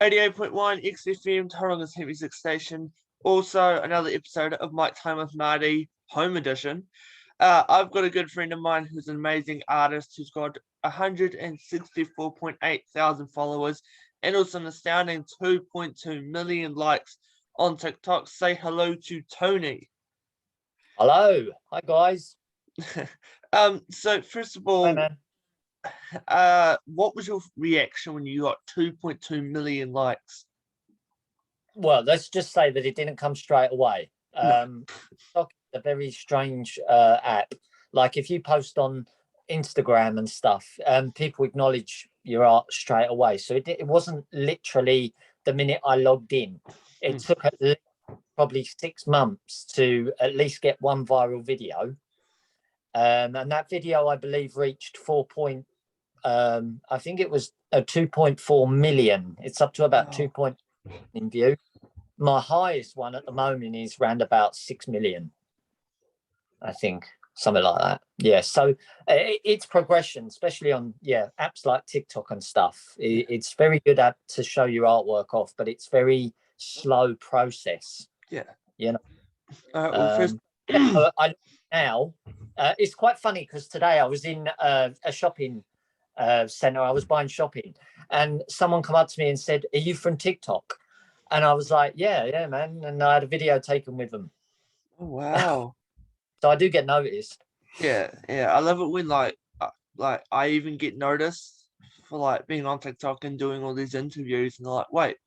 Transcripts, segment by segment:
88.1 XFM, Tauranga TV6 station. Also, another episode of Mike Time with Marty, Home Edition. I've got a good friend of mine who's an amazing artist who's got 164.8 thousand followers and also an astounding 2.2 million likes on TikTok. Say hello to Tony. Hello. Hi, guys. So first of Hi, all, man. what was your reaction when you got 2.2 million likes? Well, let's just say that it didn't come straight away. TikTok is a very strange app. Like if you post on Instagram and stuff, people acknowledge your art straight away. So it wasn't literally the minute I logged in. It took at least probably 6 months to at least get one viral video. And that video, I believe, reached I think it was 2.4 million. It's up to about 2 in view. My highest one at the moment is around about 6 million, I think, something like that. Yeah, so it's progression, especially on apps like TikTok and stuff. It's very good app to show your artwork off, but it's very slow process. Yeah, you know. First... I now it's quite funny because today I was in a shopping center. I was buying shopping, and someone come up to me and said, "Are you from TikTok?" And I was like, yeah, man. And I had a video taken with them. Oh, wow. So I do get noticed. Yeah. I love it when like I even get noticed for like being on TikTok and doing all these interviews, and they're like, "Wait,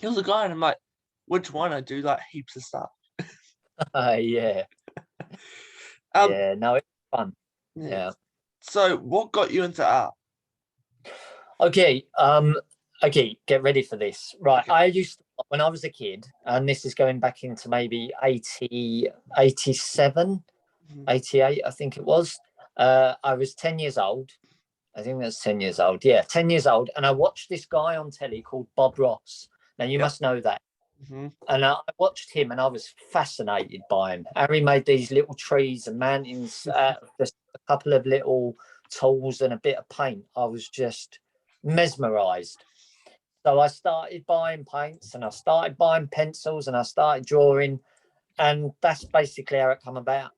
here's a guy," and I'm like, "Which one?" I do like heaps of stuff. Yeah. No, it's fun. Yeah. So what got you into art? Okay, get ready for this. Right. Okay. I used to, when I was a kid, and this is going back into maybe 87, 88, I think it was. I was 10 years old. I think that's 10 years old. Yeah, 10 years old. And I watched this guy on telly called Bob Ross. Now, you must know that. And I watched him and I was fascinated by him. How he made these little trees and mountains, just a couple of little tools and a bit of paint. I was just mesmerized. So I started buying paints and I started buying pencils and I started drawing. And that's basically how it come about.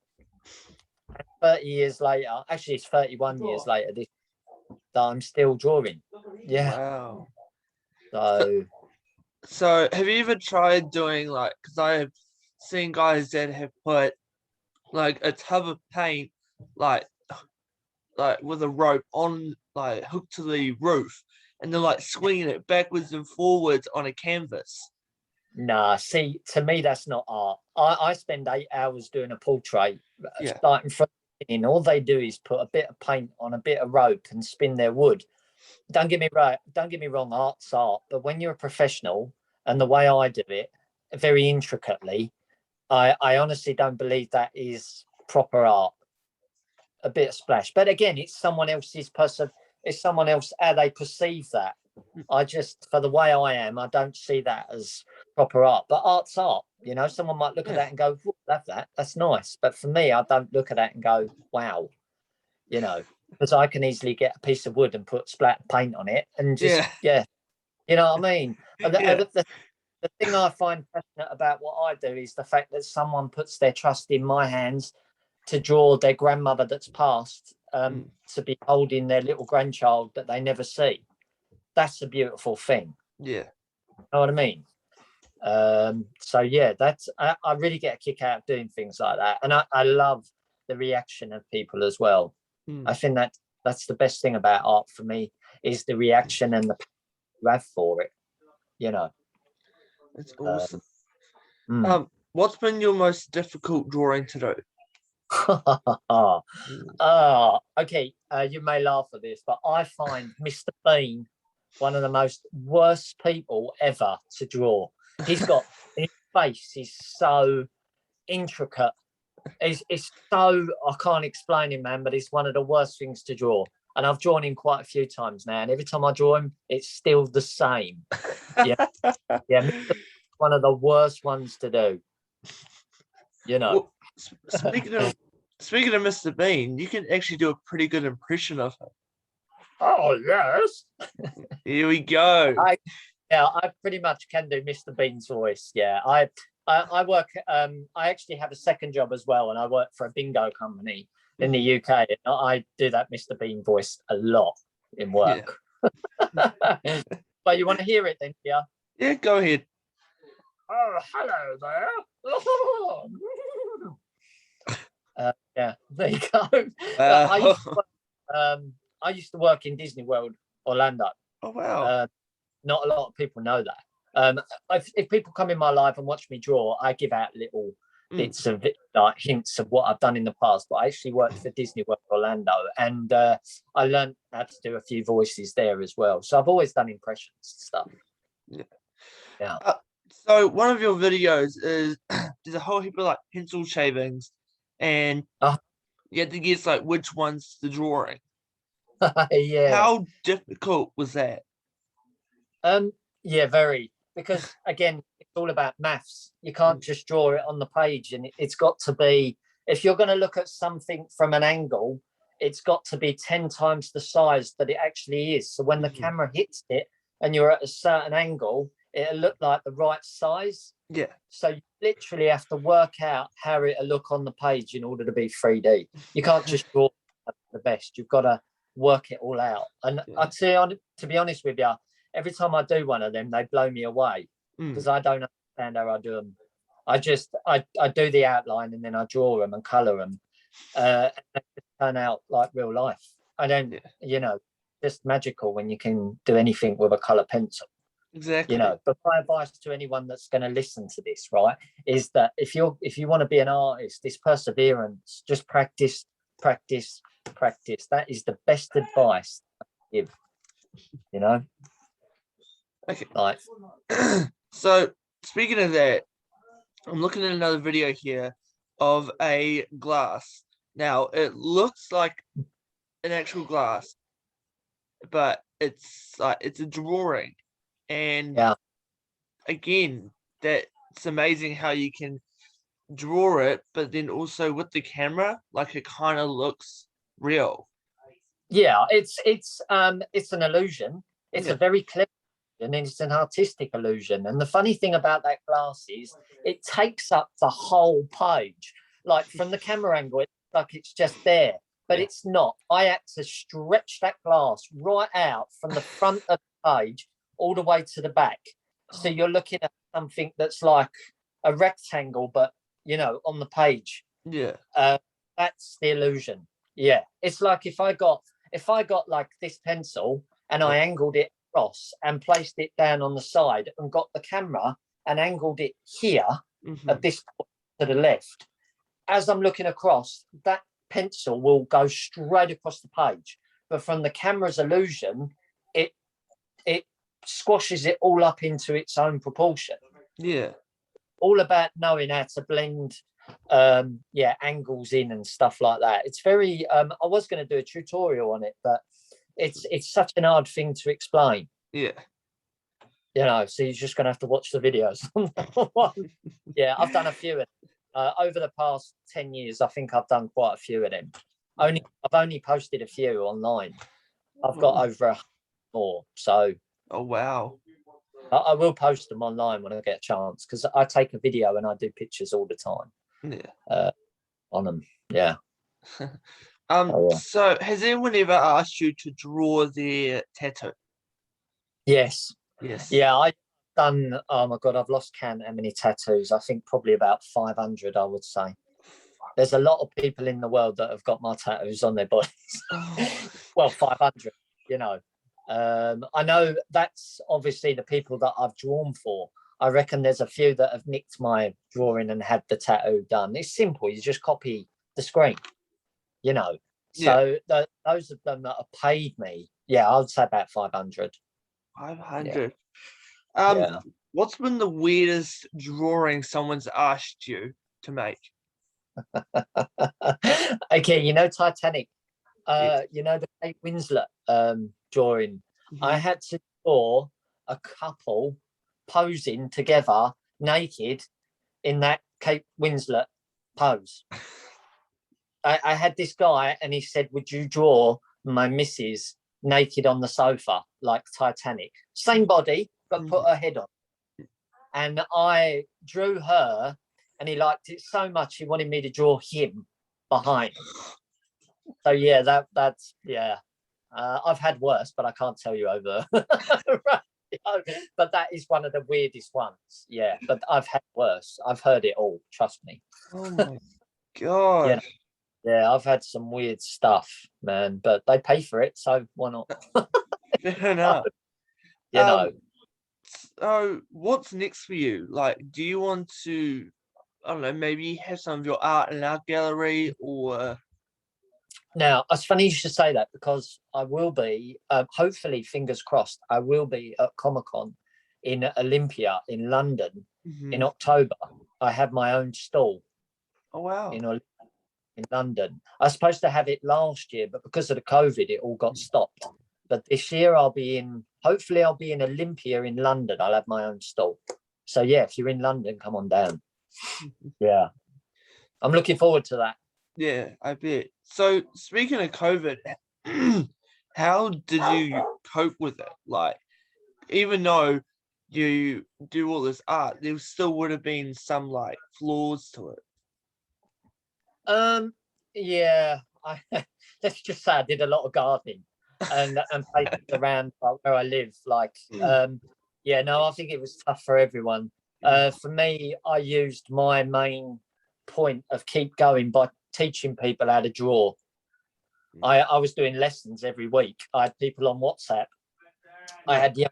And 30 years later, actually it's 31 years later, that I'm still drawing. Yeah. Wow. So have you ever tried doing like, because I have seen guys that have put like a tub of paint like with a rope on, like hooked to the roof, and they're like swinging it backwards and forwards on a canvas? Nah, see, to me that's not art. I spend 8 hours doing a portrait, starting from the beginning. All they do is put a bit of paint on a bit of rope and spin their wood. Don't get me wrong, art's art, but when you're a professional, and the way I do it, very intricately, I honestly don't believe that is proper art. A bit of splash, but again, it's someone else's person. It's someone else how they perceive that. I just, for the way I am, I don't see that as proper art. But art's art. Someone might look at that and go, "Love that. That's nice." But for me, I don't look at that and go, "Wow," because I can easily get a piece of wood and put splat paint on it and just you know what I mean. The thing I find passionate about what I do is the fact that someone puts their trust in my hands to draw their grandmother that's passed, to be holding their little grandchild that they never see. That's a beautiful thing. Yeah. You know what I mean? So yeah, that's I really get a kick out of doing things like that, and I love the reaction of people as well. I think that's the best thing about art for me, is the reaction and the passion you have for it. It's awesome. What's been your most difficult drawing to do? Okay, you may laugh at this, but I find Mr. Bean one of the most worst people ever to draw. His face is so intricate. It's so, I can't explain him, man, but it's one of the worst things to draw. And I've drawn him quite a few times now, and every time I draw him, it's still the same. Yeah, one of the worst ones to do. Well, speaking of Mr. Bean, you can actually do a pretty good impression of him. Oh yes. Here we go. Yeah, I pretty much can do Mr. Bean's voice. Yeah, I work. I actually have a second job as well, and I work for a bingo company in the UK. And I do that Mr. Bean voice a lot in work. Yeah. But you want to hear it then, yeah? Yeah, go ahead. Oh, hello there. Yeah, there you go. I used to work in Disney World, Orlando. Oh wow. Not a lot of people know that. If people come in my life and watch me draw, I give out little bits of like hints of what I've done in the past. But I actually worked for Disney World Orlando, and I learned how to do a few voices there as well. So I've always done impressions and stuff. Yeah. So one of your videos is there's a whole heap of like pencil shavings, and you had to guess like which one's the drawing. Yeah. How difficult was that? Yeah, very. Because again, it's all about maths. You can't just draw it on the page, and it's got to be. If you're going to look at something from an angle, it's got to be 10 times the size that it actually is. So when the camera hits it and you're at a certain angle, it'll look like the right size. Yeah. So you literally have to work out how it'll look on the page in order to be 3D. You can't just draw the best. You've got to work it all out. And I'd say, to be honest with you, every time I do one of them, they blow me away because I don't understand how I do them. I do the outline and then I draw them and color them. And they just turn out like real life. I don't, just magical when you can do anything with a color pencil. Exactly. But my advice to anyone that's going to listen to this, right, is that if you want to be an artist, this perseverance, just practice. That is the best advice I give. Okay. Like. So speaking of that, I'm looking at another video here of a glass. Now it looks like an actual glass, but it's a drawing. And again, that's amazing how you can draw it, but then also with the camera, like it kind of looks real. Yeah, it's an illusion. It's a very clever and it's an artistic illusion. And the funny thing about that glass is it takes up the whole page. Like from the camera angle, it's like it's just there, but it's not. I had to stretch that glass right out from the front of the page all the way to the back. So you're looking at something that's like a rectangle, but on the page. Yeah. That's the illusion. Yeah. It's like if I got like this pencil and I angled it across and placed it down on the side and got the camera and angled it here at this point to the left, as I'm looking across, that pencil will go straight across the page. But from the camera's illusion, it squashes it all up into its own proportion. Yeah. All about knowing how to blend angles in and stuff like that. It's very I was going to do a tutorial on it, but it's such an hard thing to explain. Yeah. So you're just going to have to watch the videos. Yeah, I've done a few of them. Over the past 10 years, I think I've done quite a few of them. I've only posted a few online. I've got over 100 more. So. Oh wow. I will post them online when I get a chance because I take a video and I do pictures all the time. Yeah. On them. Yeah. So has anyone ever asked you to draw their tattoo? Yes. Yeah, I've done. Oh my god, I've lost count how many tattoos. I think probably about 500. I would say. There's a lot of people in the world that have got my tattoos on their bodies. Well, 500. I know that's obviously the people that I've drawn for. I reckon there's a few that have nicked my drawing and had the tattoo done. It's simple. You just copy the screen, So those of them that have paid me, I would say about 500. 500. Yeah. What's been the weirdest drawing someone's asked you to make? Okay, Titanic. The Kate Winslet drawing. I had to draw a couple posing together naked in that Kate Winslet pose. I had this guy and he said, would you draw my missus naked on the sofa like Titanic? Same body, but put her head on. And I drew her, and he liked it so much he wanted me to draw him behind. So yeah, that's yeah. I've had worse, but I can't tell you over. But that is one of the weirdest ones. Yeah, but I've had worse. I've heard it all. Trust me. Oh my god. Yeah, I've had some weird stuff, man. But they pay for it, so why not? Fair enough. You know. So what's next for you? Like, do you want to, I don't know, maybe have some of your art in our gallery, or? Now, it's funny you should say that, because I will be, hopefully, fingers crossed, I will be at Comic-Con in Olympia in London in October. I have my own stall. Oh, wow. In London. I was supposed to have it last year, but because of the COVID, it all got stopped. But this year hopefully I'll be in Olympia in London. I'll have my own stall. So yeah, if you're in London, come on down. Yeah. I'm looking forward to that. Yeah, I bet. So speaking of COVID, how did you cope with it? Like, even though you do all this art, there still would have been some like flaws to it. Yeah, let's just say I did a lot of gardening and places around where I live. Like, yeah, no, I think it was tough for everyone. For me, I used my main point of keep going by teaching people how to draw. I was doing lessons every week. I had people on WhatsApp. I had young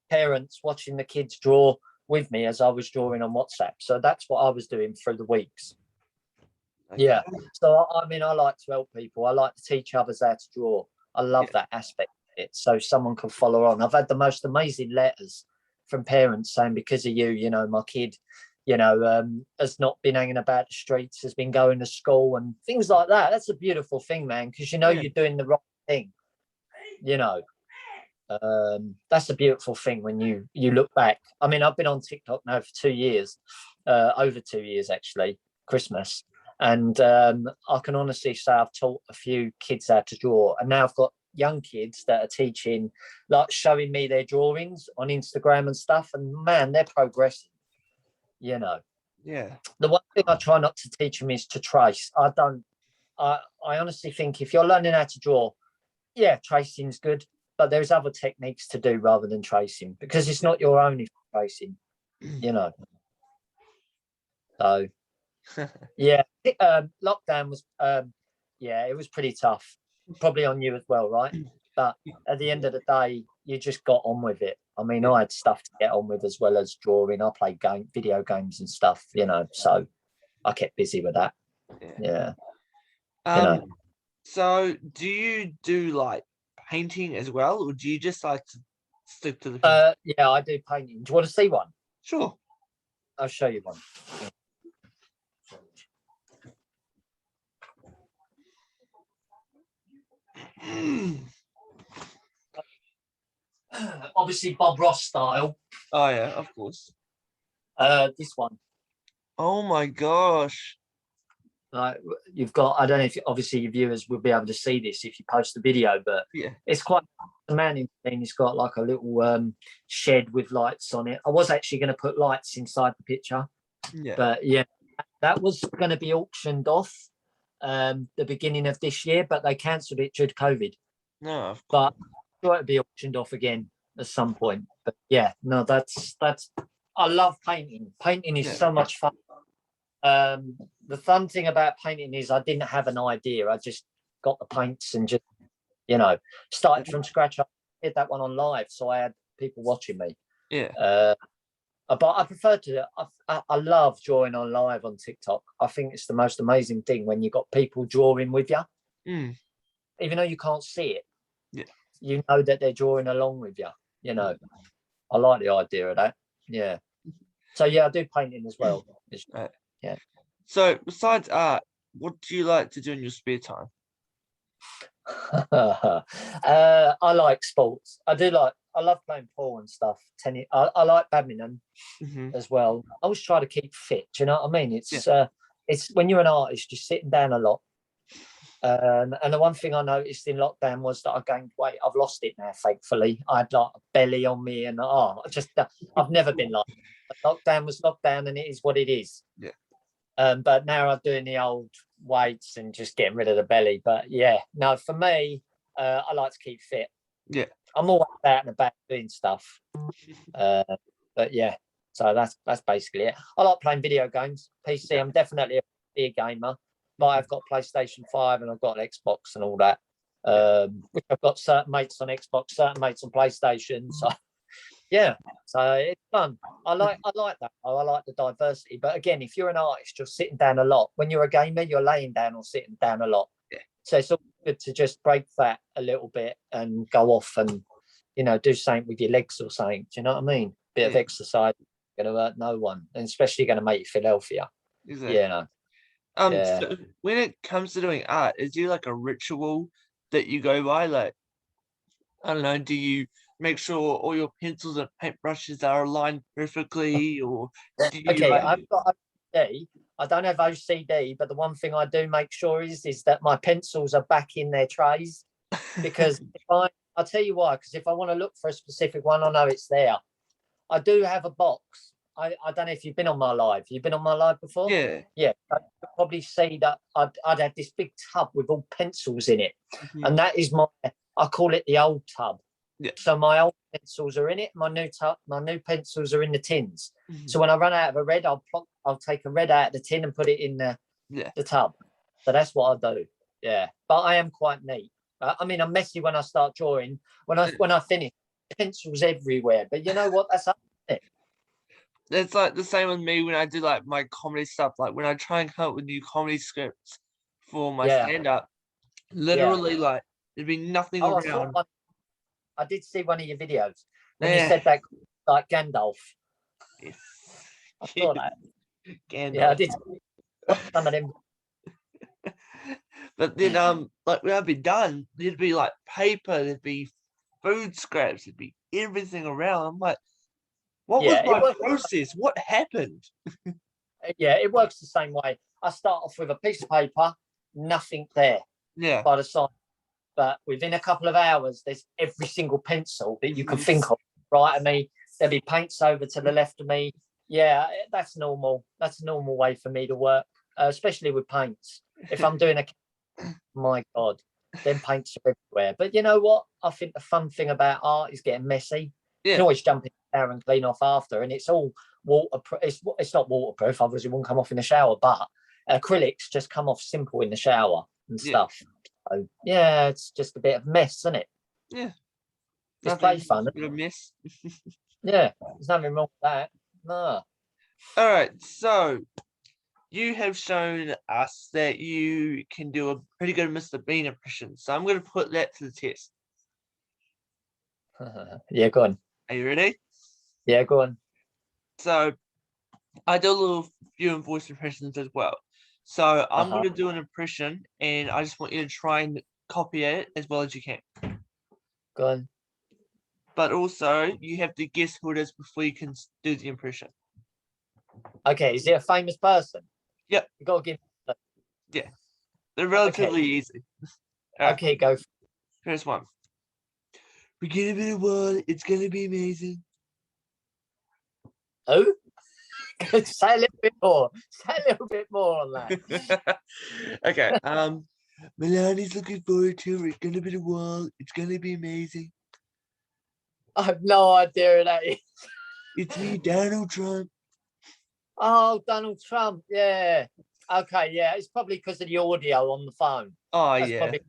parents watching the kids draw with me as I was drawing on WhatsApp. So that's what I was doing through the weeks. Okay. Yeah. So, I mean, I like to help people. I like to teach others how to draw. I love that aspect of it. So someone can follow on. I've had the most amazing letters from parents saying, because of you, you know, my kid, you know, has not been hanging about the streets, has been going to school and things like that. That's a beautiful thing, man, because you know you're doing the right thing. You know, that's a beautiful thing when you look back. I mean, I've been on TikTok now for 2 years, over 2 years actually, Christmas. And I can honestly say I've taught a few kids how to draw. And now I've got young kids that are teaching, like showing me their drawings on Instagram and stuff. And man, they're progressing, you know. Yeah. The one thing I try not to teach them is to trace. I honestly think if you're learning how to draw, yeah, tracing's good. But there's other techniques to do rather than tracing, because it's not your only tracing, you know. So, yeah, lockdown was, yeah, it was pretty tough. Probably on you as well, right? But at the end of the day, you just got on with it. I mean, I had stuff to get on with as well as drawing. I played video games and stuff, you know, so I kept busy with that. Yeah. You know. So do you do like painting as well, or do you just like to stick to the yeah, I do painting. Do you want to see one? Sure. I'll show you one. Obviously Bob Ross style. Oh yeah, of course. This one. Oh my gosh. Like, you've got, I don't know if obviously your viewers will be able to see this if you post the video, but it's quite a man thing. It's got like a little shed with lights on it. I was actually going to put lights inside the picture, but yeah, that was going to be auctioned off the beginning of this year, but they cancelled it due to COVID. No, of course. But I'm sure it'll be auctioned off again at some point. But yeah, no, that's I love painting. Painting is so much fun. The fun thing about painting is I didn't have an idea. I just got the paints and just, you know, started from scratch. I did that one on live, so I had people watching me. Yeah. But I prefer to. I love drawing on live on TikTok. I think it's the most amazing thing when you got people drawing with you, even though you can't see it. Yeah. You know that they're drawing along with you. You know, I like the idea of that. Yeah. So yeah, I do painting as well. Yeah. So besides art, what do you like to do in your spare time? I like sports. I love playing pool and stuff. Tennis. I like badminton as well. I always try to keep fit. Do you know what I mean? It's when you're an artist, you're sitting down a lot. And the one thing I noticed in lockdown was that I gained weight. I've lost it now, thankfully. I had like a belly on me, and I've never been like that. Lockdown was lockdown, and it is what it is. Yeah. But now I'm doing the old weights and just getting rid of the belly. But yeah, no, for me, I like to keep fit. Yeah. I'm always out and about doing stuff. But yeah, so that's basically it. I like playing video games. PC. I'm definitely a big gamer. But I've got PlayStation 5 and I've got Xbox and all that. Which I've got certain mates on Xbox, certain mates on PlayStation. So yeah, so it's fun. I like that. I like the diversity. But again, if you're an artist, you're sitting down a lot. When you're a gamer, you're laying down or sitting down a lot. Yeah. So it's all good to just break that a little bit and go off and, you know, do something with your legs or something. Do you know what I mean? Bit of exercise, going to hurt no one, and especially going to make you feel healthier. Exactly. Yeah, no. So when it comes to doing art, is there like a ritual that you go by? Like, I don't know, do you make sure all your pencils and paintbrushes are aligned perfectly, or do you okay, I've got OCD. I don't have OCD, but the one thing I do make sure is that my pencils are back in their trays, because I'll tell you why, because if I want to look for a specific one, I know it's there. I do have a box. I don't know if you've been on my live. You've been on my live before? Yeah. Yeah. You'll probably see that I'd have this big tub with all pencils in it. Mm-hmm. And that is I call it the old tub. Yeah. So my old pencils are in it. My new pencils are in the tins. Mm-hmm. So when I run out of a red, I'll take a red out of the tin and put it in the tub. So that's what I do. Yeah. But I am quite neat. I mean, I'm messy when I start drawing. When I finish, pencils everywhere. But you know what? That's up. It's like the same with me when I do like my comedy stuff. Like when I try and come up with new comedy scripts for my stand-up, literally like there'd be nothing around. I did see one of your videos when you said that, like Gandalf. Yes. I saw that. Gandalf. Yeah, I did. Some of them. But then, like when I'd be done, there'd be like paper, there'd be food scraps, there'd be everything around. I'm like, what was my process? What happened? Yeah, it works the same way. I start off with a piece of paper, nothing there. Yeah. By the side. But within a couple of hours, there's every single pencil that you can think of right at me. There'll be paints over to the left of me. Yeah, that's normal. That's a normal way for me to work, especially with paints. If I'm doing my God, then paints are everywhere. But you know what? I think the fun thing about art is getting messy. You can always jump in the shower and clean off after, and it's all waterproof. It's not waterproof, obviously it won't come off in the shower, but acrylics just come off simple in the shower and stuff. So, yeah, it's just a bit of mess, isn't it? Yeah. It's play fun. A bit of mess. Yeah, there's nothing wrong with that. No. All right, so you have shown us that you can do a pretty good Mr. Bean impression. So I'm going to put that to the test. Yeah, go on. Are you ready? Yeah, go on. So I do a little few voice impressions as well. So I'm going to do an impression, and I just want you to try and copy it as well as you can. Go on. But also, you have to guess who it is before you can do the impression. Okay, is it a famous person? Yep. You got to give. Yeah, they're relatively easy. Right. Okay, go. First one. We're gonna be the one. It's gonna be amazing. Oh, say a little bit more. Say a little bit more on that. Okay. Milani's looking forward to it. We're gonna be the one. It's gonna be amazing. I have no idea who that is. It's me, Donald Trump. Oh, Donald Trump. Yeah. Okay. Yeah. It's probably because of the audio on the phone. Oh, That's yeah. Probably,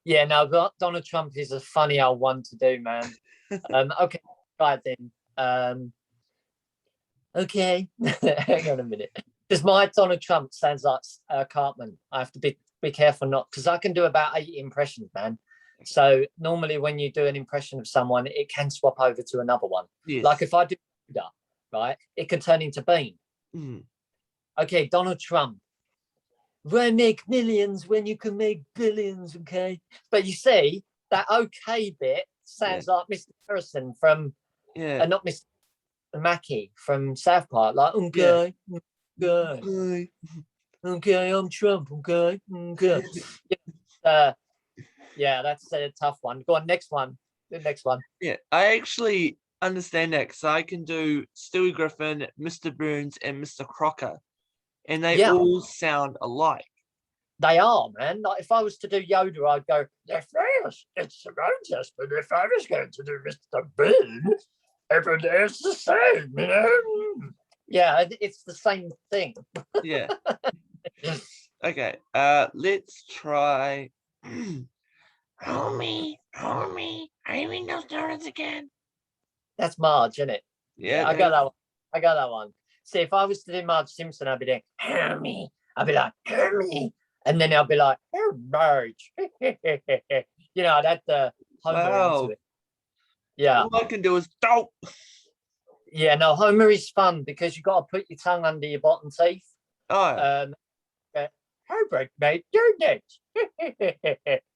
yeah. No, Donald Trump is a funny old one to do, man. Okay. Right then. Okay. Hang on a minute. Because my Donald Trump sounds like Cartman. I have to be careful not, because I can do about 8 impressions, man. So normally when you do an impression of someone, it can swap over to another one. Yes. Like if I do right, it can turn into Bean. Mm. Okay, Donald Trump. Why make millions when you can make billions? Okay, but you see that okay bit sounds like Mr. Harrison from not Mr. Mackey from South Park. Like okay. Okay, I'm Trump. Okay. Yeah, that's a tough one. Go on, next one. The next one. Yeah, I actually understand that because I can do Stewie Griffin, Mr. Burns, and Mr. Crocker, and they all sound alike. They are, man. Like if I was to do Yoda, I'd go, yes, it's Rogers, but if I was going to do Mr. Burns, everything's the same, you know? Yeah, it's the same thing. Yeah. Okay, let's try. Homie, I'm in those donuts again. That's Marge, isn't it? Yeah, I got that one. I got that one. See, if I was to do Marge Simpson, I'd be doing, Homie. I'd be like, Homie. And then I'll be like, oh, Marge. You know, I'd add the Homer into it. Yeah. All I can do is dope. Yeah, no, Homer is fun because you've got to put your tongue under your bottom teeth. Oh. Herbert, mate, do this.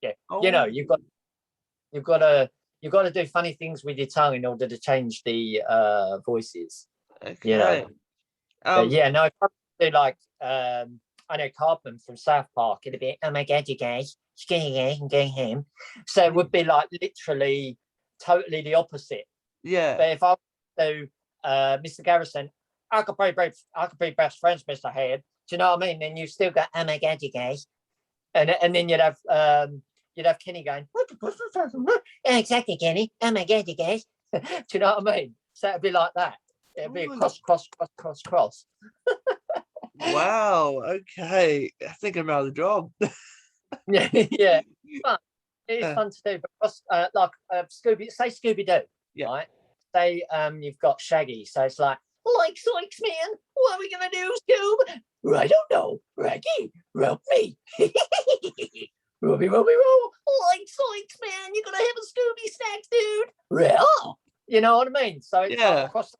Yeah. Oh. You know, you've got to do funny things with your tongue in order to change the voices. Okay. You know. Yeah, no, if I do like I know Cartman from South Park, it'd be, oh my god, you guys, I'm going home. So it would be like literally totally the opposite. Yeah. But if I do Mr. Garrison, I could be best friends, Mr. Head. Do you know what I mean? Then you still got, oh my god, you guys. And then you'd have Kenny going, yeah, exactly, Kenny. Oh my god, you guys. Do you know what I mean? So it'd be like that. It'd be a cross. Wow. Okay. I think I'm out of the job. Yeah. Fun. It is fun to do. But like Scooby Doo. Yeah. Right. Say you've got Shaggy. So it's like Sykes, man. What are we gonna do, Scoob? I don't know. Raggy, help me. Robbie, roll. Like Sykes, man. You're gonna have a Scooby snack, dude. Well, you know what I mean? So it's like cross.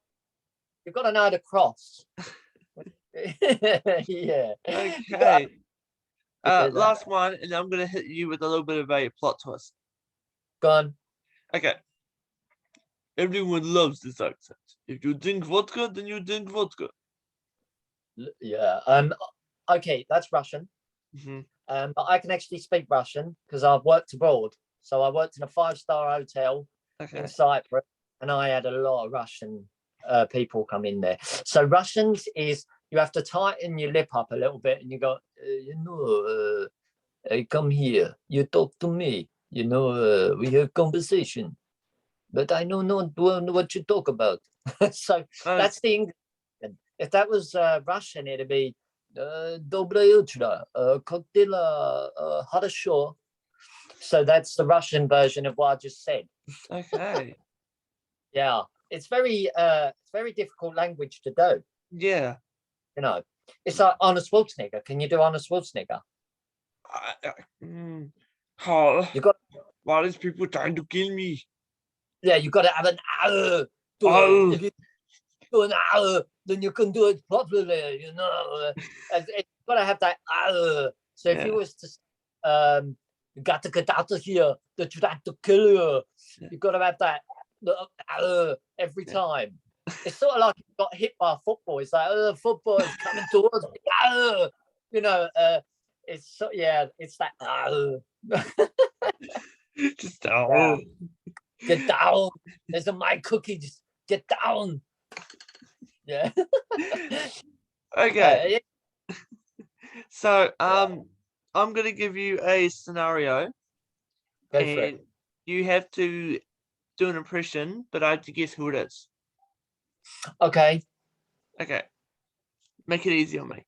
You've got to know the cross. Yeah. Okay. Last one, and I'm gonna hit you with a little bit of a plot twist. Go on. Okay. Everyone loves this accent. If you drink vodka, then you drink vodka. Yeah. Okay, that's Russian. But I can actually speak Russian because I've worked abroad. So I worked in a 5-star hotel in Cyprus, and I had a lot of Russian people come in there. So Russians is you have to tighten your lip up a little bit, and you go, I come here, you talk to me, we have conversation, but I know not what you talk about. So that's the English. If that was Russian, it'd be Dobrое утро, cocktail, хорошо. So that's the Russian version of what I just said. Okay. Yeah, it's very difficult language to do. Yeah. You know, it's like Arnold Schwarzenegger. Can you do Arnold Schwarzenegger? You got. Why is people trying to kill me? Yeah, you got to have an If you do an then you can do it properly. You know, it's got to have that So if you was to you got to get out of here. They're trying to kill you. You got to have that every time. It's sort of like you got hit by a football. It's like, the football is coming towards me. You know, it's so, yeah, it's that. Just down. Get down. There's a my cookies. Get down. Yeah. Okay. So, I'm gonna give you a scenario, and you have to do an impression, but I have to guess who it is. Okay. Make it easy on me.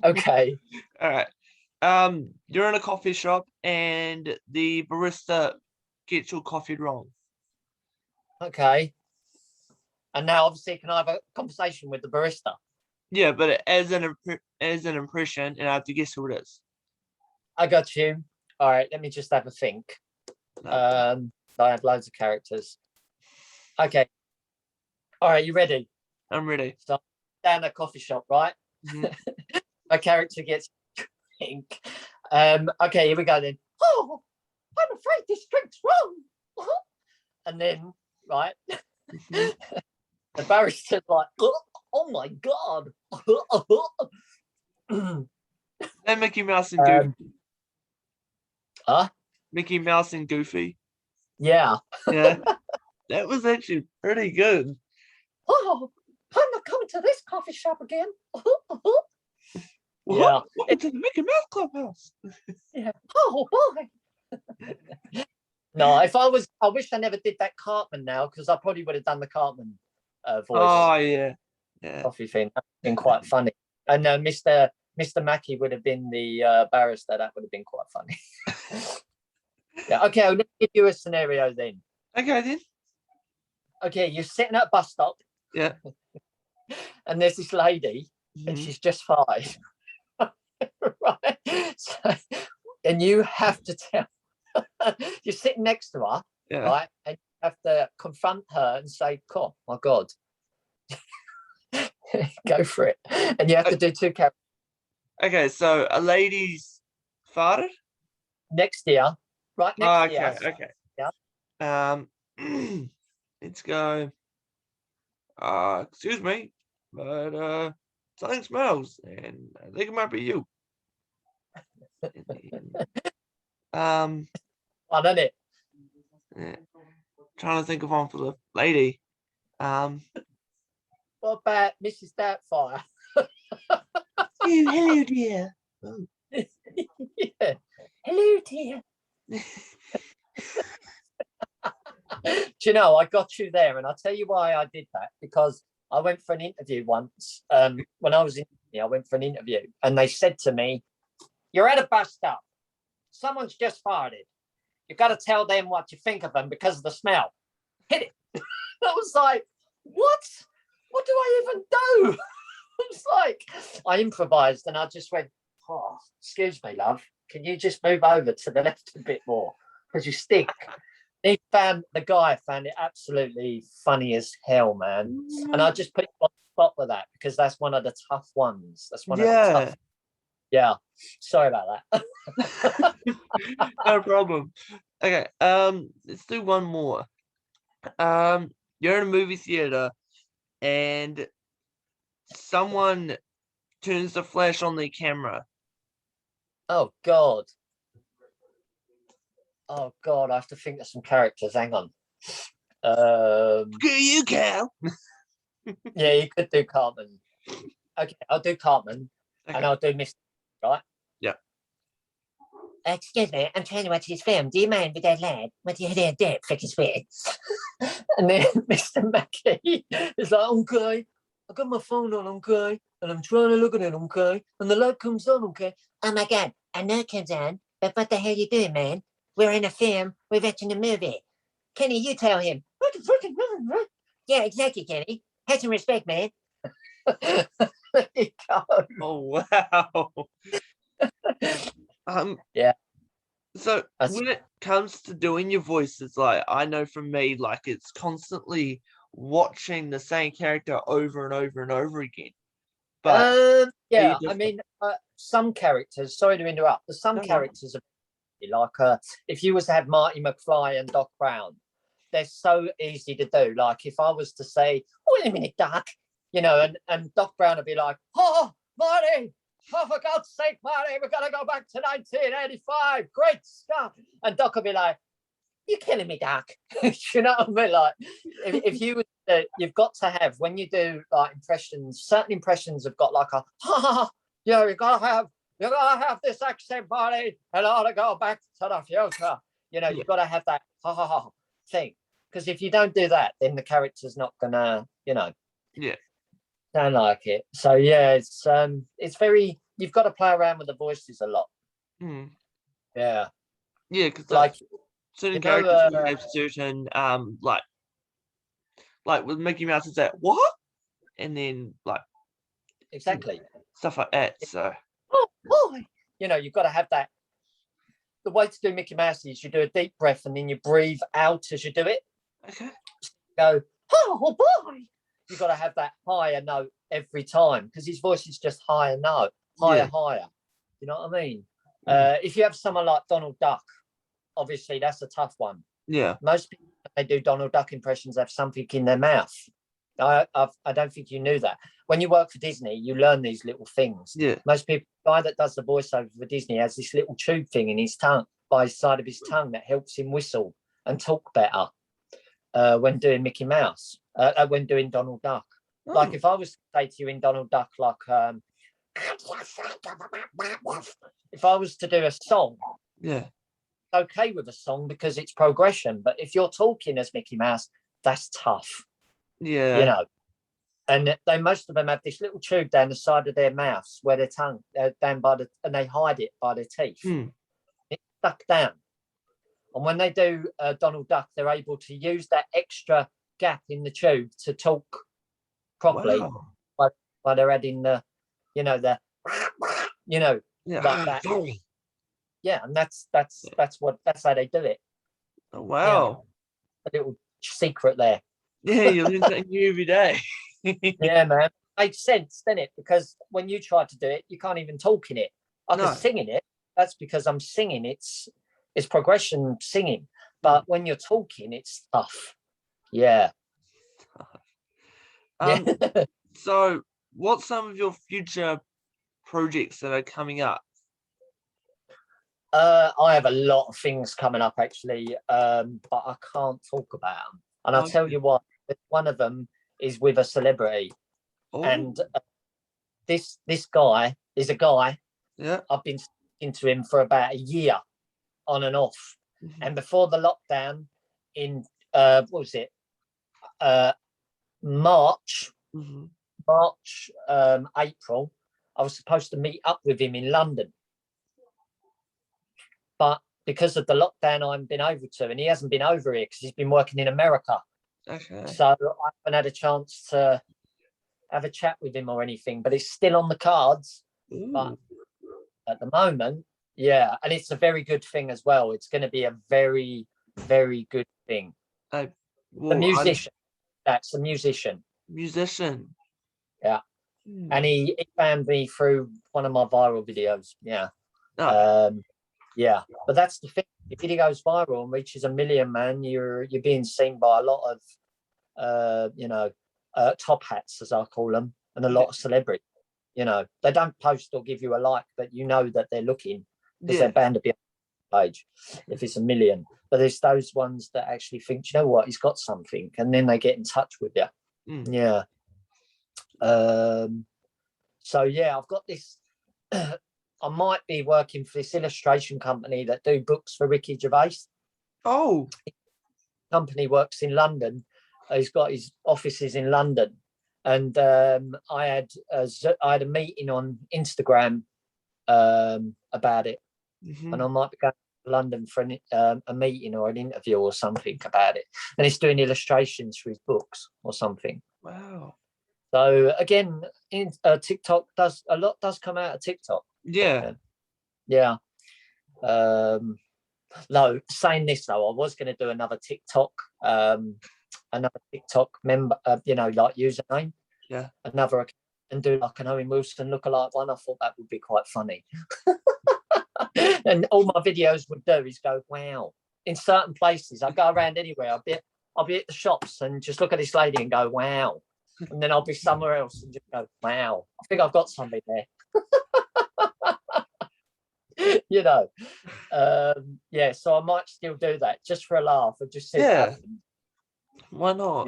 Okay. All right. You're in a coffee shop, and the barista gets your coffee wrong. Okay. And now, obviously, can I have a conversation with the barista? Yeah, but as an impression, and I have to guess who it is. I got you. All right. Let me just have a think. I have loads of characters. Okay. All right. You ready? I'm ready. So, down a coffee shop, right? Mm-hmm. My character gets drink. Okay, here we go then. Oh, I'm afraid this drink's wrong. And then, right, the barrister's like, oh my god. And Mickey Mouse and Goofy. Huh? Mickey Mouse and Goofy. Yeah. Yeah. That was actually pretty good. Oh, I'm not coming to this coffee shop again. Well, Yeah. welcome to the Mickey Mouse Clubhouse. Yeah. Oh boy. No, I wish I never did that Cartman now, because I probably would have done the Cartman voice. Oh yeah. Coffee thing. That would have been quite funny. And Mr. Mackey would have been the barrister. That would have been quite funny. Yeah. Okay, I'll give you a scenario then. Okay then. Okay, you're sitting at a bus stop. Yeah. And there's this lady, and she's just 5. Right. So, and you have to tell. You're sitting next to her, right? And you have to confront her and say, "Oh my God." Go for it. And you have to do 2 characters. Okay, so a lady's farted? Next year. Right next year. Okay. Yeah. Let's go. Excuse me, but something smells, and I think it might be you. Fun, isn't it? Yeah. Trying to think of one for the lady. What about Mrs. Doubtfire? Oh, hello, dear. Yeah. Hello, dear. Do you know, I got you there, and I'll tell you why I did that, because I went for an interview once. When I was in Sydney, I went for an interview, and they said to me, "You're at a bus stop. Someone's just farted. You've got to tell them what you think of them because of the smell. Hit it." I was like, what? What do I even do? I was like, I improvised, and I just went, "Oh, excuse me, love. Can you just move over to the left a bit more? Because you stink." The guy found it absolutely funny as hell, man. And I just put it on the spot with that, because that's one of the tough ones. That's one of the tough. Yeah. Sorry about that. No problem. Okay, let's do one more. You're in a movie theater and someone turns the flash on their camera. Oh God. Oh God, I have to think of some characters. Hang on. Screw you, Cal. Yeah, you could do Cartman. Okay, I'll do Cartman, and I'll do Mr. Right? Yeah. Excuse me, I'm trying to watch this film. Do you mind with that lad? What do you do? Freaking sweet. And then Mr. Mackey is like, "Okay, I got my phone on, okay, and I'm trying to look at it, okay, and the light comes on, okay. Oh my God, I know it comes on, but what the hell you doing, man? We're in a film. We're watching a movie. Kenny, you tell him." "Yeah, exactly, Kenny. Have some respect, man." There you go. Oh wow. Yeah. So when it comes to doing your voices, like I know from me, like it's constantly watching the same character over and over and over again. But yeah, I mean, some characters. Sorry to interrupt, but some characters are like if you was to have Marty McFly and Doc Brown, they're so easy to do. Like if I was to say, "Wait a minute, Doc," and Doc Brown would be like, "Oh, Marty, oh, for God's sake, Marty, we're gonna go back to 1985. Great stuff." And Doc would be like, "You're killing me, Doc." You know what I mean? Like if you you've got to have, when you do like impressions, certain impressions have got like a yeah, you gotta have this accent, Marty, and I ought to go back to the future. You've got to have that thing, because if you don't do that, then the character's not gonna, don't like it. So yeah, it's very, you've got to play around with the voices a lot. Yeah, because like certain characters will have certain like with Mickey Mouse, is that what, and then like exactly stuff like that. So you've got to have that. The way to do Mickey Mouse is you do a deep breath and then you breathe out as you do it. Okay. Go, "Oh boy." You've got to have that higher note every time, because his voice is just higher note, higher. You know what I mean? If you have someone like Donald Duck, obviously that's a tough one. Yeah. Most people, when they do Donald Duck impressions, have something in their mouth. I don't think you knew that. When you work for Disney, you learn these little things. Yeah. Most people, the guy that does the voiceover for Disney has this little tube thing in his tongue, by the side of his tongue, that helps him whistle and talk better when doing Mickey Mouse, when doing Donald Duck. Oh. Like if I was to say to you in Donald Duck, like, if I was to do a song, yeah, okay with a song because it's progression. But if you're talking as Mickey Mouse, that's tough. Yeah. You know. And they most of them have this little tube down the side of their mouths where their tongue down by the, and they hide it by their teeth. It's stuck down. And when they do Donald Duck, they're able to use that extra gap in the tube to talk properly. Wow. By they're adding the, like that. Yeah, and that's how they do it. Oh, wow. A little secret there. Yeah, you learn something new every day. Yeah, man. Makes sense, doesn't it? Because when you try to do it, you can't even talk in it. I can sing in it. That's because I'm singing. It's progression singing. But when you're talking, it's tough. Yeah. So what's some of your future projects that are coming up? I have a lot of things coming up actually, but I can't talk about them. And I'll tell you what, one of them is with a celebrity. Oh. And this guy is a guy. Yeah. I've been speaking to him for about a year on and off. Mm-hmm. And before the lockdown in March, April, I was supposed to meet up with him in London. But because of the lockdown, I haven't been over to, and he hasn't been over here because he's been working in America. Okay. So I haven't had a chance to have a chat with him or anything, but it's still on the cards. Ooh. But at the moment, yeah, and it's a very good thing as well. It's going to be a very, very good thing. The musician. That's a musician. Musician. Yeah. And he found me through one of my viral videos. Yeah. Oh. Yeah, but that's the thing. If it goes viral and reaches 1 million, man, you're being seen by a lot of, top hats, as I call them, and a lot of celebrities. They don't post or give you a like, but you know that they're looking because they're bound to be on the page if it's 1 million. But there's those ones that actually think, you know what, he's got something, and then they get in touch with you. Yeah. So yeah, I've got this. I might be working for this illustration company that do books for Ricky Gervais. Oh. The company works in London. He's got his offices in London. And I had a meeting on Instagram about it. Mm-hmm. And I might be going to London for a meeting or an interview or something about it. And he's doing illustrations for his books or something. Wow. So again, TikTok does come out of TikTok. Yeah. Yeah. No, saying this though, I was going to do another TikTok member, like username. Yeah. Another account, and do like an Owen Wilson lookalike one. I thought that would be quite funny. And all my videos would do is go, wow. In certain places, I go around anywhere. I'll be at the shops and just look at this lady and go, wow. And then I'll be somewhere else and just go, wow. I think I've got something there. So I might still do that just for a laugh and just see what happens. Why not?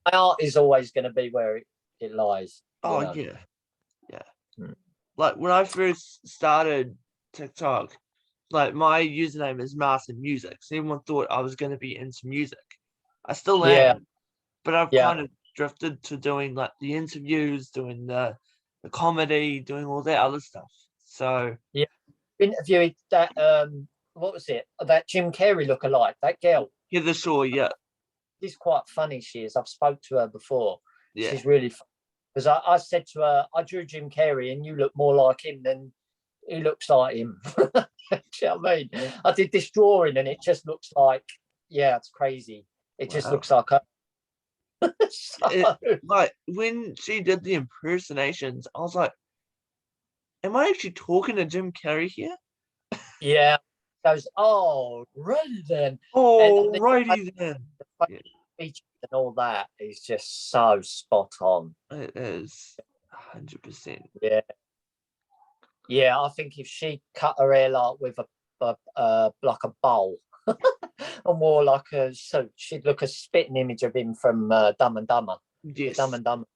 My art is always going to be where it lies. Yeah. Like when I first started TikTok, like my username is Martin Music. So everyone thought I was going to be into music. I still am, but I've kind of drifted to doing like the interviews, doing the comedy, doing all that other stuff. So interviewing that what was it? That Jim Carrey lookalike, that girl. Heather Shaw, yeah. She's quite funny, she is. I've spoke to her before. Yeah. She's really funny. Because I said to her, I drew Jim Carrey and you look more like him than he looks like him. Do you know what I mean? I did this drawing and it just looks like, it's crazy. It just looks like her. Like when she did the impersonations, I was like, am I actually talking to Jim Carrey here? Yeah. Goes, oh, righty then. Oh, righty then. The speech and all that is just so spot on. It is 100%. Yeah. Yeah, I think if she cut her hair like with like a bowl and wore like a suit, she'd look a spitting image of him from Dumb and Dumber. Yes. Dumb and Dumber,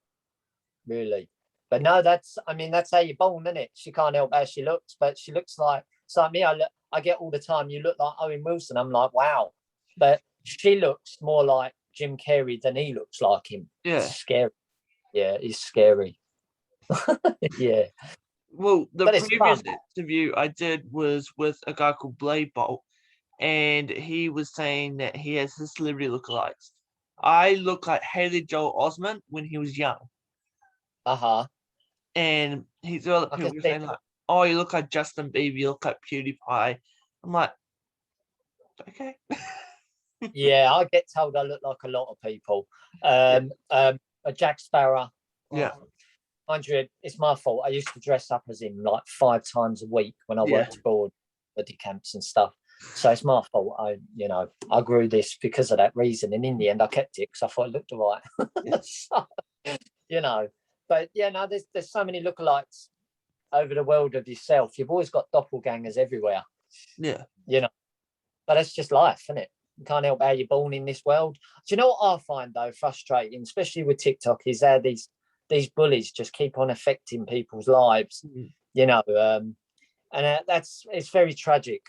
really. But no, that's how you're born, isn't it? She can't help how she looks, but she looks like, it's like me. I get all the time, you look like Owen Wilson. I'm like, wow. But she looks more like Jim Carrey than he looks like him. Yeah. It's scary. Yeah, he's scary. Yeah. Well, the previous interview I did was with a guy called Blade Bolt, and he was saying that he has his celebrity lookalikes. I look like Haley Joel Osment when he was young. And he's the other people saying like, "Oh, you look like Justin Bieber, you look like PewDiePie." I'm like, okay. Yeah, I get told I look like a lot of people. A Jack Sparrow. Yeah. 100. It's my fault. I used to dress up as him like 5 times a week when I worked abroad, at the camps and stuff. So it's my fault. I grew this because of that reason, and in the end, I kept it because I thought it looked all right. So, but no, there's so many lookalikes over the world of yourself. You've always got doppelgangers everywhere. Yeah. But that's just life, isn't it? You can't help how you're born in this world. Do you know what I find though frustrating, especially with TikTok, is how these bullies just keep on affecting people's lives. And it's very tragic.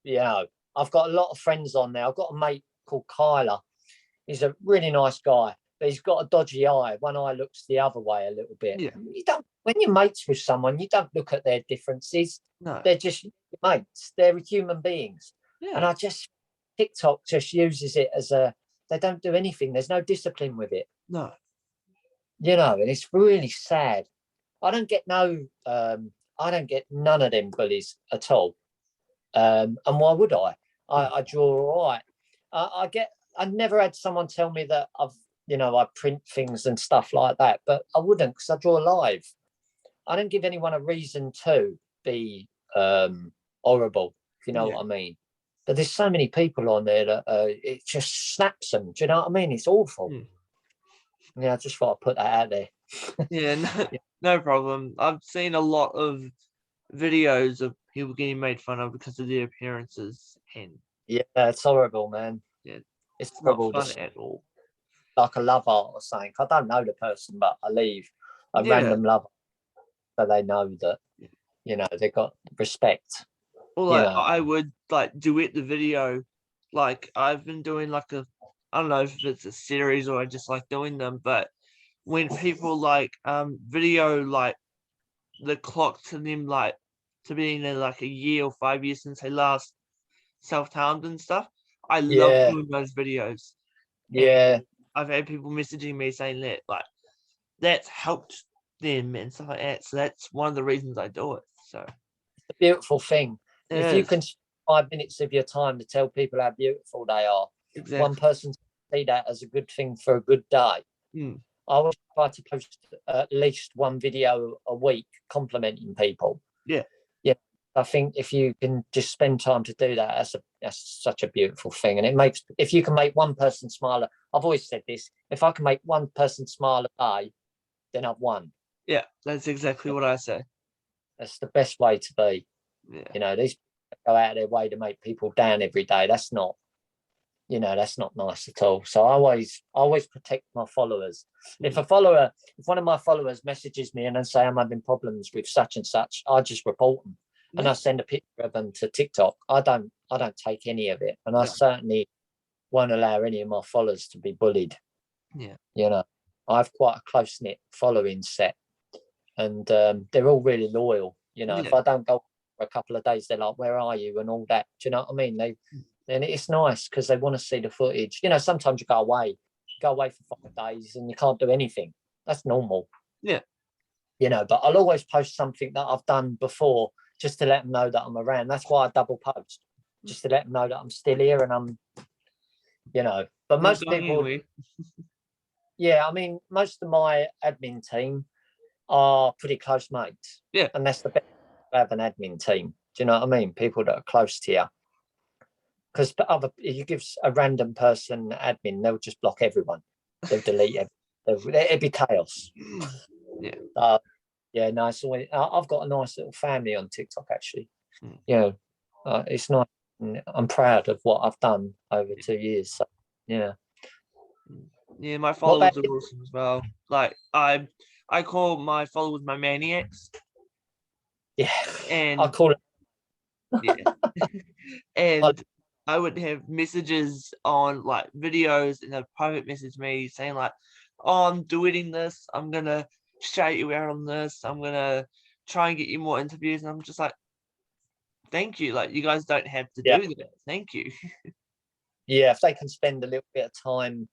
I've got a lot of friends on there. I've got a mate called Kyler. He's a really nice guy, but he's got a dodgy eye. One eye looks the other way a little bit. Yeah. You don't, when you're mates with someone, you don't look at their differences. No. They're just mates. They're human beings. Yeah. And TikTok just uses it as they don't do anything. There's no discipline with it. No. And it's really sad. I don't get none of them bullies at all. And why would I? I draw all right. I never had someone tell me that I print things and stuff like that, but I wouldn't, because I draw live. I don't give anyone a reason to be horrible, if you know what I mean. But there's so many people on there that it just snaps them. Do you know what I mean? It's awful. Yeah, I just thought I'd put that out there. No problem. I've seen a lot of videos of people getting made fun of because of their appearances, and it's horrible, man. Yeah, it's horrible not fun at all. Like a love art or something. I don't know the person, but I leave a random love, so they know that they got respect. Or I would duet the video. Like I've been doing I don't know if it's a series or I just like doing them, but when people video the clock to them to being in a year or 5 years since they last self-harmed and stuff, I love doing those videos. Yeah. And I've had people messaging me saying that that's helped them and stuff like that. So that's one of the reasons I do it. So it's a beautiful thing. If you can 5 minutes of your time to tell people how beautiful they are, one person see that as a good thing for a good day. I always try to post at least one video a week complimenting people. Yeah. I think if you can just spend time to do that, that's such a beautiful thing. And if you can make one person smile, I've always said this, if I can make one person smile a day, then I've won. Yeah, that's exactly what I say. That's the best way to be. Yeah. These people go out of their way to make people down every day. That's not nice at all. So I always protect my followers. If one of my followers messages me and then say I'm having problems with such and such, I just report them and I send a picture of them to TikTok. I don't take any of it, and I certainly won't allow any of my followers to be bullied. Yeah. I have quite a close knit following set, and they're all really loyal. If I don't go for a couple of days, they're like, "Where are you?" and all that. Do you know what I mean? And it's nice because they want to see the footage. Sometimes you go away for 5 days and you can't do anything. That's normal. Yeah. But I'll always post something that I've done before just to let them know that I'm around. That's why I double post, just to let them know that I'm still here and I'm, but most people, most of my admin team are pretty close mates. Yeah. And that's the best to have an admin team. Do you know what I mean? People that are close to you. because you give a random person admin, they'll just block everyone. They'll delete everything. It'd be chaos. Yeah. Yeah, nice. I've got a nice little family on TikTok, actually. Mm. You know, it's nice. I'm proud of what I've done over 2 years. So, yeah. Yeah, my followers are awesome as well. Like I call my followers my maniacs. Yeah, And I call it. Yeah. And I would have messages on like videos, and they'd private message me saying like, "Oh, I'm doing this. I'm gonna shout you out on this. I'm gonna try and get you more interviews." And I'm just like, "Thank you. Like, you guys don't have to do that. Thank you." Yeah, if they can spend a little bit of time,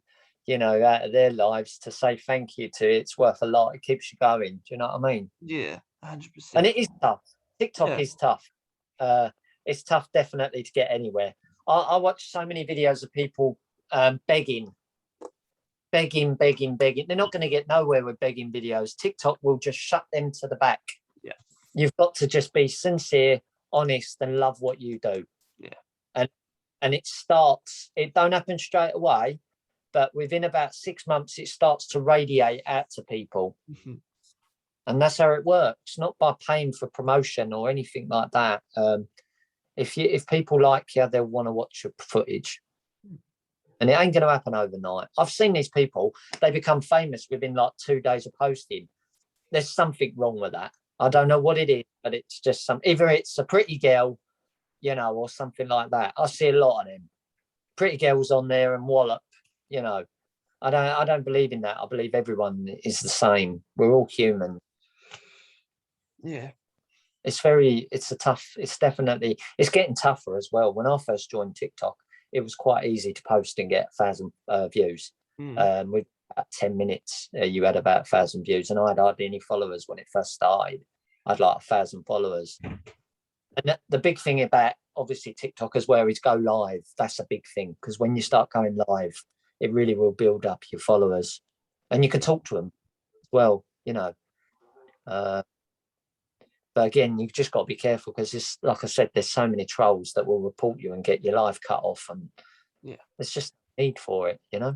out of their lives to say thank you to, it's worth a lot. It keeps you going. Do you know what I mean? Yeah, 100%. And it is tough. TikTok is tough. It's tough, definitely, to get anywhere. I watch so many videos of people begging. They're not going to get nowhere with begging videos. TikTok will just shut them to the back. Yeah. You've got to just be sincere, honest, and love what you do. Yeah. And it don't happen straight away, but within about 6 months, it starts to radiate out to people. Mm-hmm. And that's how it works, not by paying for promotion or anything like that. If people like you, they'll want to watch your footage. And it ain't going to happen overnight. I've seen these people, they become famous within like 2 days of posting. There's something wrong with that. I don't know what it is, but it's just either it's a pretty girl, or something like that. I see a lot of them. Pretty girls on there and wallop, I don't believe in that. I believe everyone is the same. We're all human. Yeah. It's getting tougher as well. When I first joined TikTok, it was quite easy to post and get 1,000 views. With about 10 minutes, you had about 1,000 views, and I had hardly any followers when it first started. I had like 1,000 followers. And the big thing about, obviously, TikTok as well is go live. That's a big thing, because when you start going live, it really will build up your followers, and you can talk to them as well, but again, you've just got to be careful, because it's, like I said, there's so many trolls that will report you and get your live cut off, and there's just a need for it, Yeah.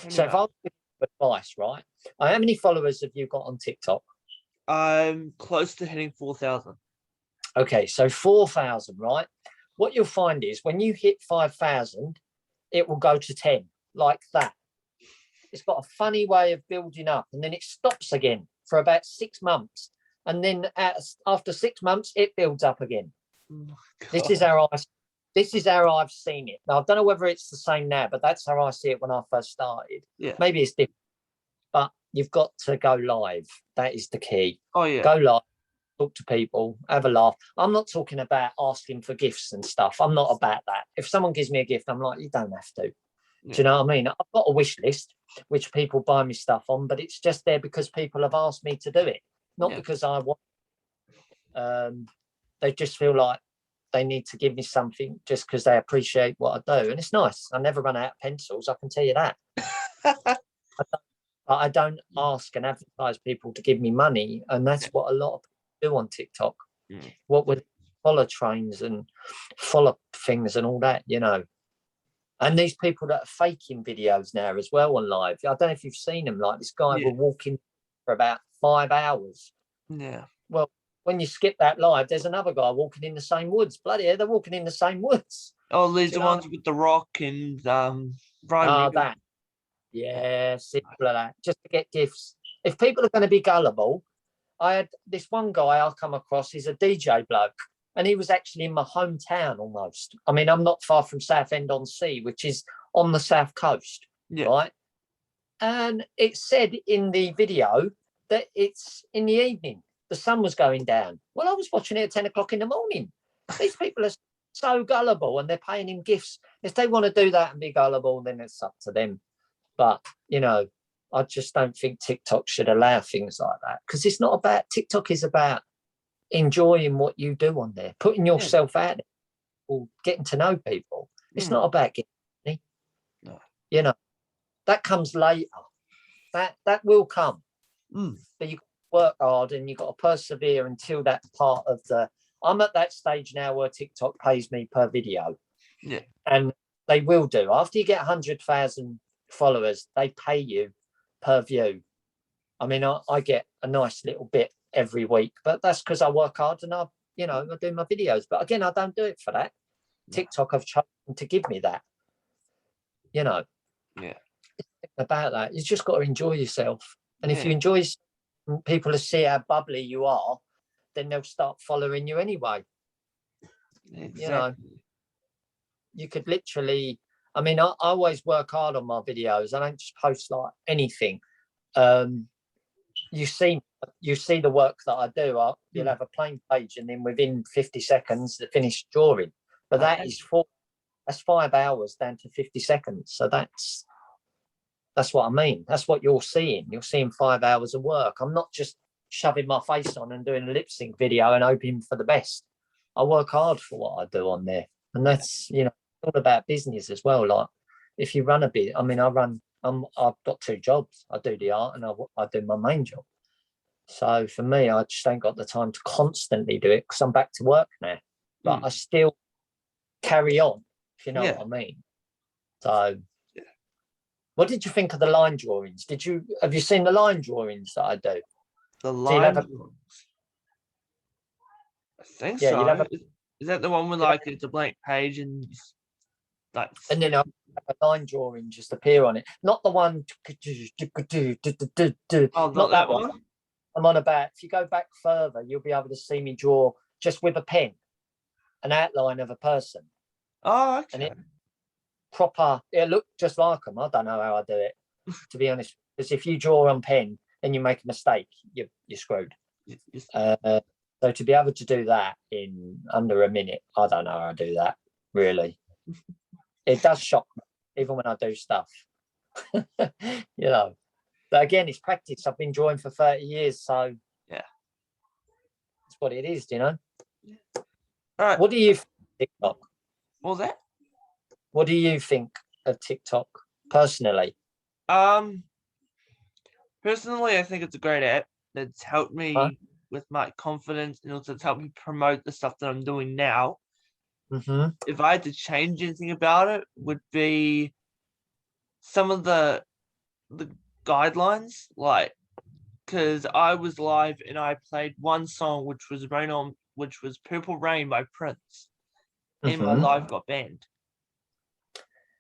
So if I was giving you advice, right? How many followers have you got on TikTok? I'm close to hitting 4,000. Okay, so 4,000, right? What you'll find is when you hit 5,000, it will go to 10, like that. It's got a funny way of building up, and then it stops again for about 6 months. And then after 6 months, it builds up again. Oh, this is how I've seen it. Now, I don't know whether it's the same now, but that's how I see it when I first started. Yeah. Maybe it's different, but you've got to go live. That is the key. Oh, yeah. Go live, talk to people, have a laugh. I'm not talking about asking for gifts and stuff. I'm not about that. If someone gives me a gift, I'm like, you don't have to. Yeah. Do you know what I mean? I've got a wish list, which people buy me stuff on, but it's just there because people have asked me to do it. Not because I want. They just feel like they need to give me something just because they appreciate what I do, and it's nice. I never run out of pencils, I can tell you that. I don't ask and advertise people to give me money, and that's what a lot of people do on TikTok. What with follow trains and follow things and all that, And these people that are faking videos now as well on live. I don't know if you've seen them. Like this guy will walk in for about 5 hours. Yeah. Well, when you skip that live, there's another guy walking in the same woods. Bloody hell, they're walking in the same woods. Oh, there's the ones with the rock and Brian. That. Yeah, simple like that. Just to get gifts. If people are going to be gullible, I had this one guy I come across. He's a DJ bloke, and he was actually in my hometown almost. I mean, I'm not far from Southend-on-Sea, which is on the south coast, right? And it said in the video that it's in the evening. The sun was going down. Well, I was watching it at 10 o'clock in the morning. These people are so gullible, and they're paying him gifts. If they want to do that and be gullible, then it's up to them. But, I just don't think TikTok should allow things like that, because it's not about, TikTok is about enjoying what you do on there, putting yourself out there, or getting to know people. It's not about getting money. No. That comes later. That will come. But you work hard, and you've got to persevere until that part of I'm at that stage now where TikTok pays me per video. Yeah. And they will do. After you get 100,000 followers, they pay you per view. I mean, I get a nice little bit every week, but that's because I work hard and I do my videos. But again, I don't do it for that. TikTok have chosen to give me that. Yeah. About that, you just got to enjoy yourself. And if Yeah. you enjoy, people to see how bubbly you are, then they'll start following you anyway. Exactly. You could literally, I mean, I always work hard on my videos. I don't just post like anything. You see the work that I do. You'll have a plain page, and then within 50 seconds, the finished drawing. But that's 5 hours down to 50 seconds. So that's what I mean. That's what you're seeing. You're seeing 5 hours of work. I'm not just shoving my face on and doing a lip sync video and hoping for the best. I work hard for what I do on there, and that's all about business as well. Like if you run a bit, I mean, I've got 2 jobs. I do the art and I do my main job. So for me, I just ain't got the time to constantly do it because I'm back to work now. But I still carry on, if you know what I mean. So what did you think of the line drawings? Have you seen the line drawings that I do? The line drawings? I think so. Is that the one with like it's a blank page and like, and then I have a line drawing just appear on it? Not the one. Oh, not that one. I'm on about. If you go back further, you'll be able to see me draw just with a pen an outline of a person. Oh, okay. And it looked just like them. I don't know how I do it, to be honest. Because if you draw on pen and you make a mistake, you're screwed. So to be able to do that in under a minute, I don't know how I do that, really. It does shock me, even when I do stuff. But again, it's practice. I've been drawing for 30 years, so yeah, that's what it is, Yeah. All right. What do you think of TikTok? What was that? What do you think of TikTok personally? Personally, I think it's a great app that's helped me with my confidence, and also it's helped me promote the stuff that I'm doing now. Mm-hmm. If I had to change anything about it, would be some of the guidelines, like, because I was live and I played one song which was Purple Rain by Prince, and my live got banned.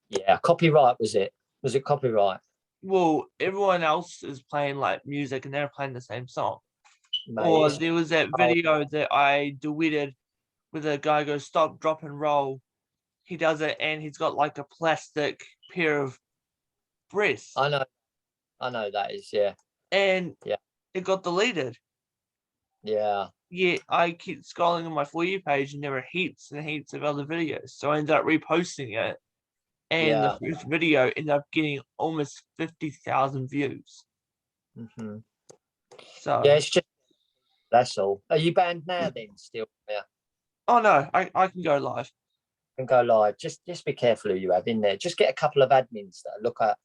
Yeah, copyright was it? Was it copyright? Well, everyone else is playing like music and they're playing the same song. Mate, or there was that video that I duetted with a guy goes stop, drop, and roll. He does it and he's got like a plastic pair of breasts. I know that is, yeah. And it got deleted. Yeah. Yeah, I keep scrolling on my For You page and there were heaps and heaps of other videos. So I ended up reposting it. And the first video ended up getting almost 50,000 views. Mm-hmm. So yeah, it's just that's all. Are you banned now then still? Yeah. Oh no, I can go live. Can go live. Just be careful who you have in there. Just get a couple of admins that look out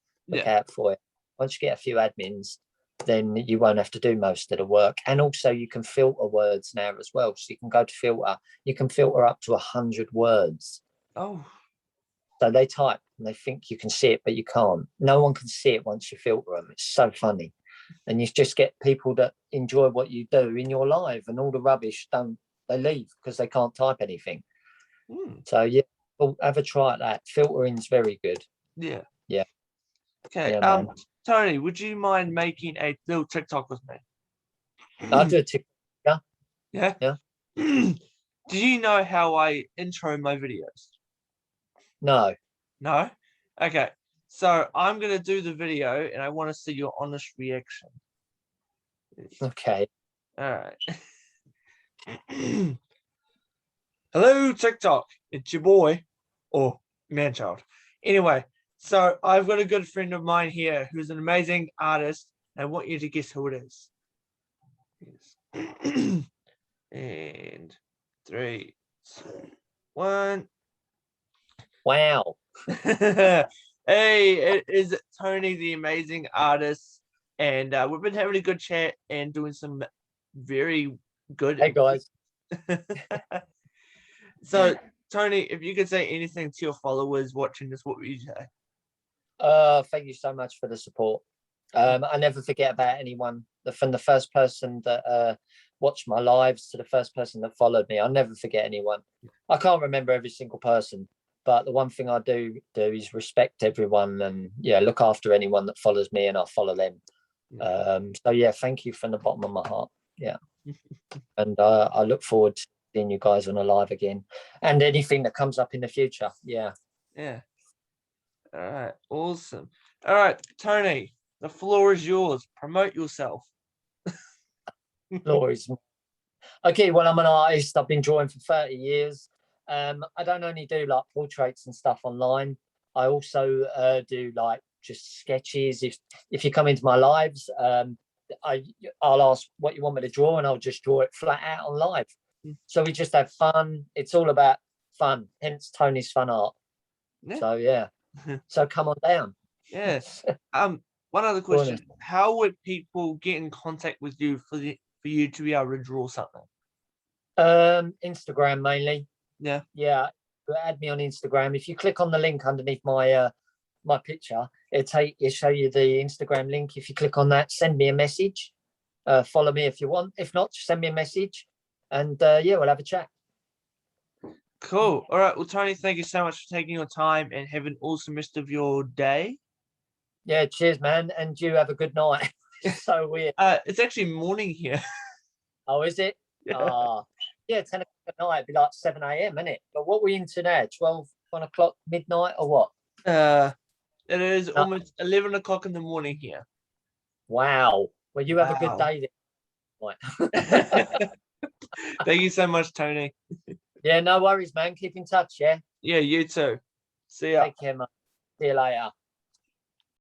for it. Once you get a few admins, then you won't have to do most of the work. And also you can filter words now as well. So you can go to filter. You can filter up to 100 words. Oh. So they type and they think you can see it, but you can't. No one can see it once you filter them. It's so funny. And you just get people that enjoy what you do in your live, and all the rubbish they leave because they can't type anything. So yeah, well, have a try at that. Filtering is very good. Yeah. Yeah. Okay. Yeah, Tony, would you mind making a little TikTok with me? I'll do a TikTok. Yeah. Yeah. Do you know how I intro my videos? No. No? Okay. So I'm going to do the video and I want to see your honest reaction. Okay. All right. Hello, TikTok. It's your boy. Or man-child. Anyway, so I've got a good friend of mine here who's an amazing artist. And I want you to guess who it is. Yes. And 3, 2, 1. Wow. Hey, it is Tony, the amazing artist, and we've been having a good chat and doing some very good. Hey guys. So, Tony, if you could say anything to your followers watching this, what would you say? Thank you so much for the support. I never forget about anyone. From the first person that watched my lives to the first person that followed me, I'll never forget anyone. I can't remember every single person, but the one thing I do is respect everyone and look after anyone that follows me, and I'll follow them. So yeah, thank you from the bottom of my heart. Yeah. And I look forward to seeing you guys on a live again, and anything that comes up in the future. Yeah. All right, awesome. All right, Tony, the floor is yours. Promote yourself. Floor is okay. Well, I'm an artist. I've been drawing for 30 years. I don't only do like portraits and stuff online. I also do like just sketches. If you come into my lives, I'll ask what you want me to draw, and I'll just draw it flat out on live. So we just have fun. It's all about fun. Hence Tony's Fun Art. Yeah. So yeah. So come on down. Yeah. One other question: how would people get in contact with you for you to be able to draw something? Instagram mainly. Yeah. Add me on Instagram. If you click on the link underneath my my picture, it'll show you the Instagram link. If you click on that, send me a message. Follow me if you want. If not, just send me a message, and we'll have a chat. Cool. All right. Well, Tony, thank you so much for taking your time, and have an awesome rest of your day. Yeah, cheers, man. And you have a good night. It's so weird. It's actually morning here. Oh, is it? Yeah, 10 o'clock at night. It'd be like 7 a.m., isn't it? But what are we into now? 12, 1 o'clock, midnight, or what? It is almost 11 o'clock in the morning here. Wow. Well, you have a good day then. Thank you so much, Tony. Yeah, no worries, man. Keep in touch, yeah? Yeah, you too. See ya. Take care, man. See you later.